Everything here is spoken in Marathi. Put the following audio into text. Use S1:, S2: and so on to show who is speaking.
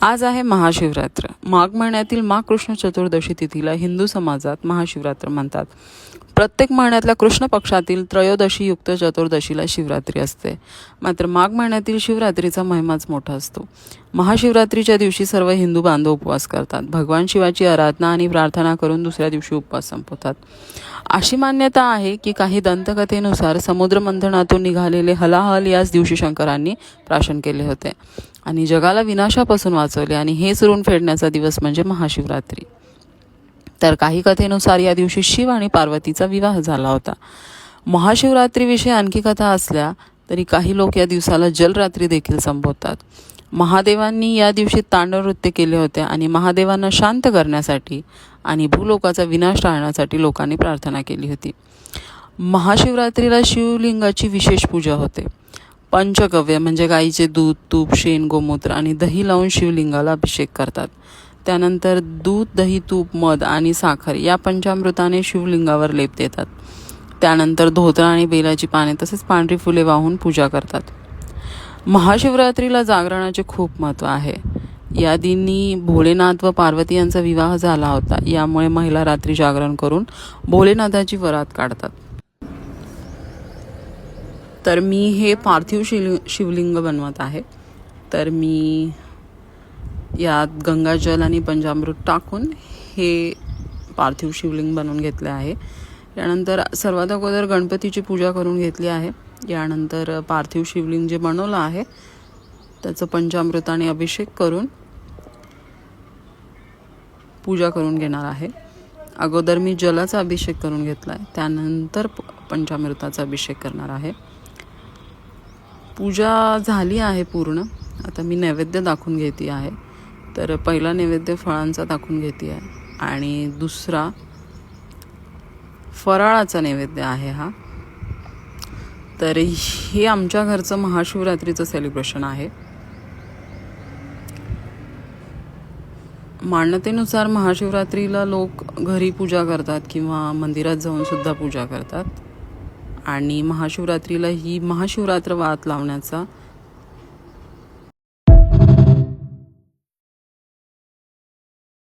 S1: आज आहे महाशिवरात्र. माघ महिन्यातील माघ कृष्ण चतुर्दशी तिथीला हिंदू समाजात महाशिवरात्र म्हणतात. प्रत्येक महिन्यातल्या कृष्ण पक्षातील त्रयोदशी युक्त चतुर्दशीला शिवरात्री असते. मात्र माघ महिन्यातील शिवरात्रीचा महिमाच मोठा असतो. महाशिवरात्रीच्या दिवशी सर्व हिंदू बांधव उपवास करतात. भगवान शिवाची आराधना आणि प्रार्थना करून दुसऱ्या दिवशी उपवास संपवतात. अशी मान्यता आहे की काही दंतकथेनुसार समुद्रमंथनातून निघालेले हलाहल याच दिवशी शंकरांनी प्राशन केले होते आणि जगाला विनाशापासून वाचवले, आणि हेच ऋण फेडण्याचा दिवस म्हणजे महाशिवरात्री. तर काही कथेनुसार या दिवशी शिव आणि पार्वतीचा विवाह झाला होता. महाशिवरात्रीविषयी आणखी कथा असल्या तरी काही लोक या दिवसाला जलरात्री देखील संबोधतात. महादेवांनी या दिवशी तांडव नृत्य केले होते आणि महादेवांना शांत करण्यासाठी आणि भूलोकाचा विनाश टाळण्यासाठी लोकांनी प्रार्थना केली होती. महाशिवरात्रीला शिवलिंगाची विशेष पूजा होते. पंचगव्य म्हणजे गाईचे दूध, तूप, शेण, गोमूत्र आणि दही लावून शिवलिंगाला अभिषेक करतात. त्यानंतर दूध, दही, तूप, मध आणि साखर या पंचामृताने शिवलिंगावर लेप देतात. त्यानंतर धोतर आणि बेलाची पाने तसेच पांढरी फुले वाहून पूजा करतात. महाशिवरात्रीला जागरणाचे खूप महत्त्व आहे. या दिनी भोलेनाथ व पार्वती यांचा विवाह झाला होता. यामुळे महिला रात्री जागरण करून भोलेनाथाची वरात काढतात. तर मी हे पार्थिव शिवलिंग बनवत आहे. तर मी यात गंगाजल आणि पंचामृत टाकून हे पार्थिव शिवलिंग बनवून घेतले आहे. यानंतर सर्वात अगोदर गणपतीची पूजा करून घेतली आहे. यानंतर पार्थिव शिवलिंग जे बनवलं आहे त्याचं पंचामृताने अभिषेक करून पूजा करून घेणार आहे. अगोदर मी जलाचा अभिषेक करून घेतला आहे, त्यानंतर पंचामृताचा अभिषेक करणार आहे. पूजा झाली आहे पूर्ण. आता मी नैवेद्य दाखवून घेते आहे. तर पहिला नैवेद्य फळांचा दाखवून घेते आहे आणि दुसरा फराळाचा नैवेद्य आहे हा. तर हे आमच्या घरचं महाशिवरात्रीचं सेलिब्रेशन आहे. मान्यतेनुसार महाशिवरात्रीला लोक घरी पूजा करतात किंवा मंदिरात जाऊन सुद्धा पूजा करतात. आणि महाशिवरात्रीला ही महाशिवरात्र वात लावण्याचा